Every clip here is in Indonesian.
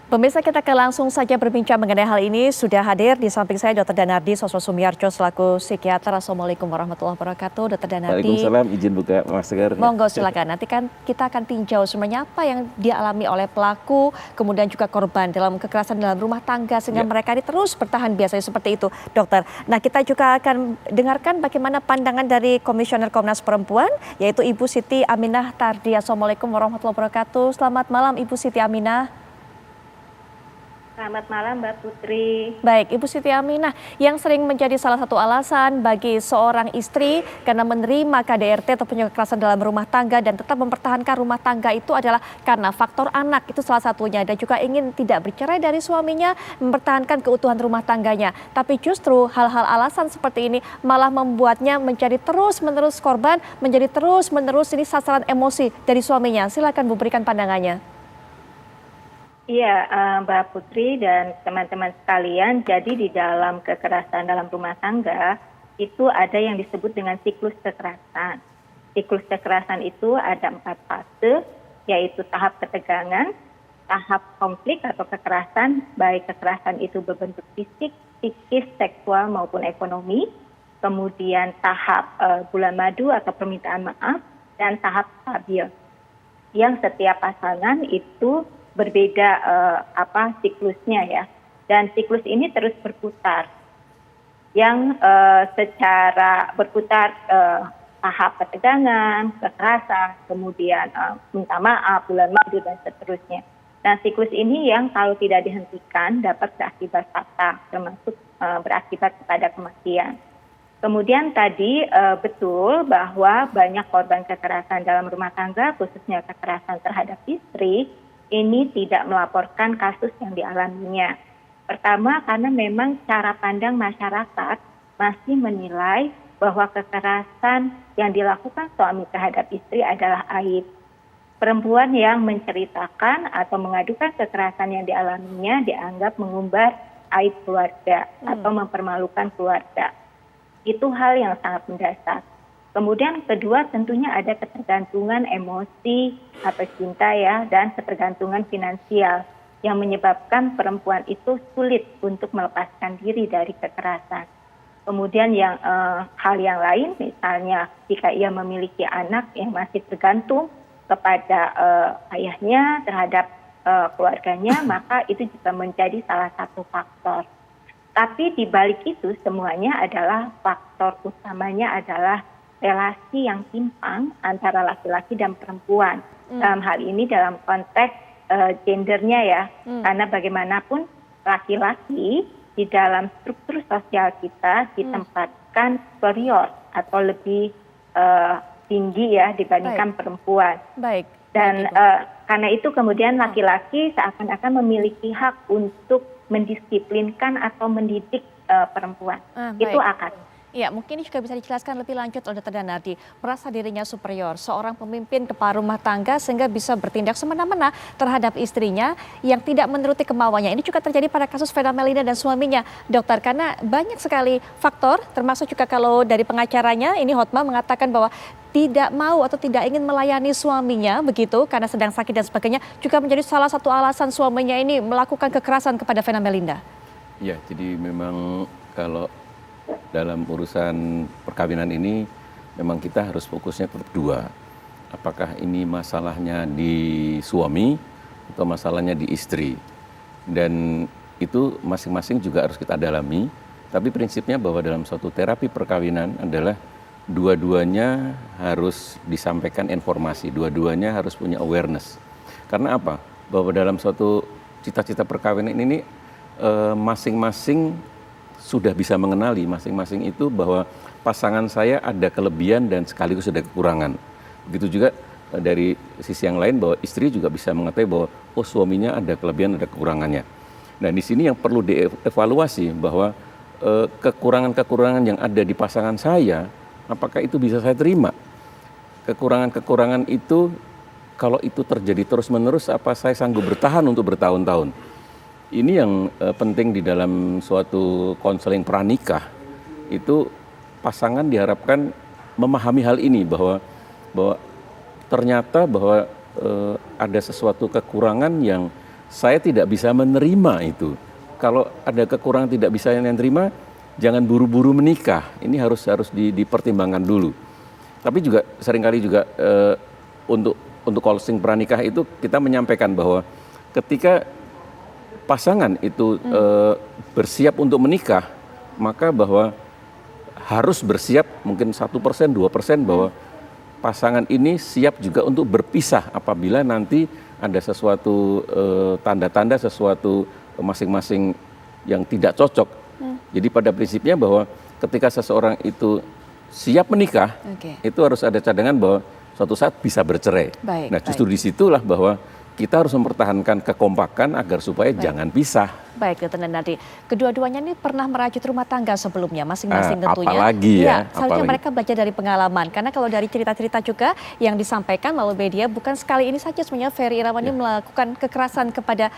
Pemirsa, kita akan langsung saja berbincang mengenai hal ini. Sudah hadir di samping saya Dr. Danardi Sosrosumiarjo selaku psikiater. Assalamualaikum warahmatullahi wabarakatuh, Dr. Danardi. Waalaikumsalam, izin buka masker. Monggo silakan. Nanti kan kita akan tinjau sebenarnya apa yang dialami oleh pelaku, kemudian juga korban dalam kekerasan dalam rumah tangga sehingga mereka ini terus bertahan biasanya seperti itu, dokter. Nah, kita juga akan dengarkan bagaimana pandangan dari Komisioner Komnas Perempuan, yaitu Ibu Siti Aminah Tardi. Assalamualaikum warahmatullahi wabarakatuh. Selamat malam Ibu Siti Aminah. Selamat malam Mbak Putri. Baik, Ibu Siti Aminah, yang sering menjadi salah satu alasan bagi seorang istri karena menerima KDRT atau kekerasan dalam rumah tangga dan tetap mempertahankan rumah tangga itu adalah karena faktor anak, itu salah satunya. Dan juga ingin tidak bercerai dari suaminya, mempertahankan keutuhan rumah tangganya. Tapi justru hal-hal alasan seperti ini malah membuatnya menjadi terus-menerus korban, menjadi terus-menerus ini sasaran emosi dari suaminya. Silakan Bu, berikan pandangannya. Iya, Mbak Putri dan teman-teman sekalian, jadi di dalam kekerasan dalam rumah tangga itu ada yang disebut dengan siklus kekerasan. Siklus kekerasan itu ada 4 fase, yaitu tahap ketegangan, tahap konflik atau kekerasan, baik kekerasan itu berbentuk fisik, psikis, seksual maupun ekonomi, kemudian tahap bulan madu atau permintaan maaf, dan tahap stabil. Yang setiap pasangan itu berbeda siklusnya ya, dan siklus ini terus berputar. Yang secara berputar tahap ketegangan, kekerasan, kemudian minta maaf, bulan madu dan seterusnya. Nah, siklus ini yang kalau tidak dihentikan dapat berakibat fatal, termasuk berakibat kepada kematian. Kemudian tadi betul bahwa banyak korban kekerasan dalam rumah tangga, khususnya kekerasan terhadap istri, ini tidak melaporkan kasus yang dialaminya. Pertama, karena memang cara pandang masyarakat masih menilai bahwa kekerasan yang dilakukan suami terhadap istri adalah aib. Perempuan yang menceritakan atau mengadukan kekerasan yang dialaminya dianggap mengumbar aib keluarga atau mempermalukan keluarga. Itu hal yang sangat mendasar. Kemudian kedua tentunya ada ketergantungan emosi atau cinta ya, dan ketergantungan finansial yang menyebabkan perempuan itu sulit untuk melepaskan diri dari kekerasan. Kemudian hal yang lain, misalnya jika ia memiliki anak yang masih tergantung kepada ayahnya terhadap keluarganya, maka itu juga menjadi salah satu faktor. Tapi di balik itu semuanya adalah faktor utamanya adalah relasi yang timpang antara laki-laki dan perempuan. Dalam hal ini dalam konteks gendernya ya, karena bagaimanapun laki-laki di dalam struktur sosial kita ditempatkan superior atau lebih tinggi ya dibandingkan perempuan. Baik. Dan karena itu kemudian laki-laki seakan-akan memiliki hak untuk mendisiplinkan atau mendidik perempuan. Itu akad. Ya, mungkin ini juga bisa dijelaskan lebih lanjut oleh Dr. Danardi. Merasa dirinya superior, seorang pemimpin kepala rumah tangga sehingga bisa bertindak semena-mena terhadap istrinya yang tidak menuruti kemauannya. Ini juga terjadi pada kasus Vena Melinda dan suaminya, dokter. Karena banyak sekali faktor, termasuk juga kalau dari pengacaranya, ini Hotma mengatakan bahwa tidak mau atau tidak ingin melayani suaminya begitu karena sedang sakit dan sebagainya, juga menjadi salah satu alasan suaminya ini melakukan kekerasan kepada Vena Melinda. Ya, jadi memang kalau dalam urusan perkawinan ini memang kita harus fokusnya tetap dua. Apakah ini masalahnya di suami atau masalahnya di istri. Dan itu masing-masing juga harus kita dalami. Tapi prinsipnya bahwa dalam suatu terapi perkawinan adalah dua-duanya harus disampaikan informasi, dua-duanya harus punya awareness. Karena apa? Bahwa dalam suatu cita-cita perkawinan ini masing-masing sudah bisa mengenali masing-masing itu bahwa pasangan saya ada kelebihan dan sekaligus ada kekurangan. Begitu juga dari sisi yang lain bahwa istri juga bisa mengetahui bahwa suaminya ada kelebihan ada kekurangannya. Nah, di sini yang perlu dievaluasi bahwa kekurangan-kekurangan yang ada di pasangan saya, apakah itu bisa saya terima? Kekurangan-kekurangan itu kalau itu terjadi terus-menerus, apa saya sanggup bertahan untuk bertahun-tahun? Ini yang penting di dalam suatu konseling pranikah, itu pasangan diharapkan memahami hal ini bahwa ternyata bahwa ada sesuatu kekurangan yang saya tidak bisa menerima itu. Kalau ada kekurangan tidak bisa yang terima, jangan buru-buru menikah. Ini harus dipertimbangkan dulu. Tapi juga seringkali juga untuk counseling pranikah itu kita menyampaikan bahwa ketika pasangan itu bersiap untuk menikah, maka bahwa harus bersiap mungkin 1%, 2% bahwa pasangan ini siap juga untuk berpisah apabila nanti ada sesuatu tanda-tanda sesuatu masing-masing yang tidak cocok. Jadi pada prinsipnya bahwa ketika seseorang itu siap menikah, itu harus ada cadangan bahwa suatu saat bisa bercerai. Nah justru disitulah bahwa kita harus mempertahankan kekompakan agar supaya jangan pisah. Baik, Dr. Danardi. Kedua-duanya ini pernah merajut rumah tangga sebelumnya, masing-masing tentunya. Apalagi ya. Seharusnya mereka belajar dari pengalaman. Karena kalau dari cerita-cerita juga yang disampaikan melalui media, bukan sekali ini saja sebenarnya Ferry Irawan ini melakukan kekerasan kepada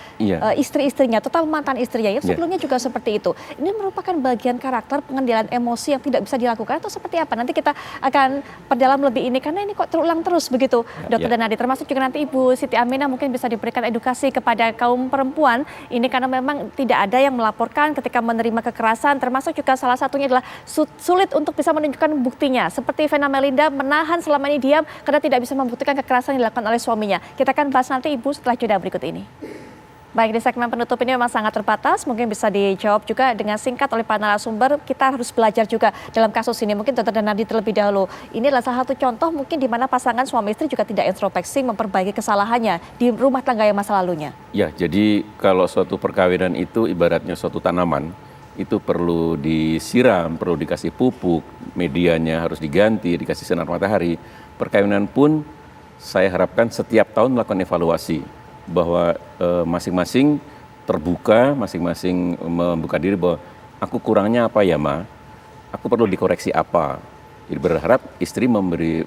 istri-istrinya, terutama mantan istrinya. Yang sebelumnya juga seperti itu. Ini merupakan bagian karakter pengendalian emosi yang tidak bisa dilakukan atau seperti apa? Nanti kita akan perdalam lebih ini, karena ini kok terulang terus begitu, Dr. Danardi. Termasuk juga nanti Ibu Siti Aminah mungkin bisa diberikan edukasi kepada kaum perempuan. Ini karena memang tidak ada yang melaporkan ketika menerima kekerasan, termasuk juga salah satunya adalah sulit untuk bisa menunjukkan buktinya. Seperti Vena Melinda menahan selama ini diam karena tidak bisa membuktikan kekerasan yang dilakukan oleh suaminya. Kita akan bahas nanti Ibu setelah jeda berikut ini. Baik, di segmen penutup ini memang sangat terbatas, mungkin bisa dijawab juga dengan singkat oleh para narasumber. Kita harus belajar juga dalam kasus ini. Mungkin Dr. Danardi terlebih dahulu. Ini adalah salah satu contoh mungkin di mana pasangan suami istri juga tidak introspeksi memperbaiki kesalahannya di rumah tangga yang masa lalunya. Ya, jadi kalau suatu perkawinan itu ibaratnya suatu tanaman, itu perlu disiram, perlu dikasih pupuk, medianya harus diganti, dikasih sinar matahari. Perkawinan pun saya harapkan setiap tahun melakukan evaluasi bahwa masing-masing terbuka, masing-masing membuka diri bahwa aku kurangnya apa ya Ma, aku perlu dikoreksi apa. Jadi berharap istri memberi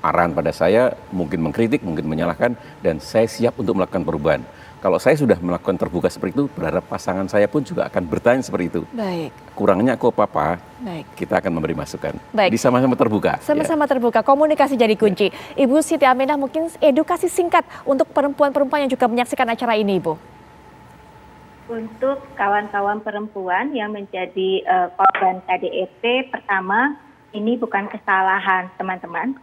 arahan pada saya, mungkin mengkritik, mungkin menyalahkan, dan saya siap untuk melakukan perubahan. Kalau saya sudah melakukan terbuka seperti itu, berharap pasangan saya pun juga akan bertanya seperti itu. Baik. Kurangnya aku apa? Baik. Kita akan memberi masukan. Baik. Sama-sama terbuka. Sama-sama terbuka, komunikasi jadi kunci. Ibu Siti Aminah, mungkin edukasi singkat untuk perempuan-perempuan yang juga menyaksikan acara ini, Ibu. Untuk kawan-kawan perempuan yang menjadi korban KDRT, pertama, ini bukan kesalahan teman-teman.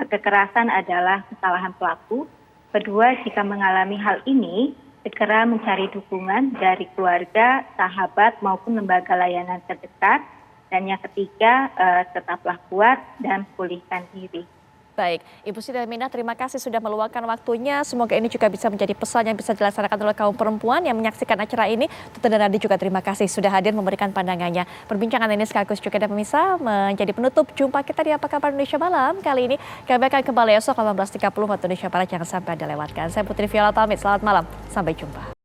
Kekerasan adalah kesalahan pelaku. Kedua, jika mengalami hal ini, segera mencari dukungan dari keluarga, sahabat, maupun lembaga layanan terdekat. Dan yang ketiga, tetaplah kuat dan pulihkan diri. Baik, Ibu Siti Aminah, terima kasih sudah meluangkan waktunya. Semoga ini juga bisa menjadi pesan yang bisa dilaksanakan oleh kaum perempuan yang menyaksikan acara ini. Dr. Danardi juga terima kasih sudah hadir memberikan pandangannya. Perbincangan ini sekaligus juga dan pemirsa menjadi penutup jumpa kita di Apa Kabar Indonesia Malam. Kali ini kami akan kembali esok 18.30 waktu Indonesia Barat. Jangan sampai Anda lewatkan. Saya Putri Viola pamit, selamat malam, sampai jumpa.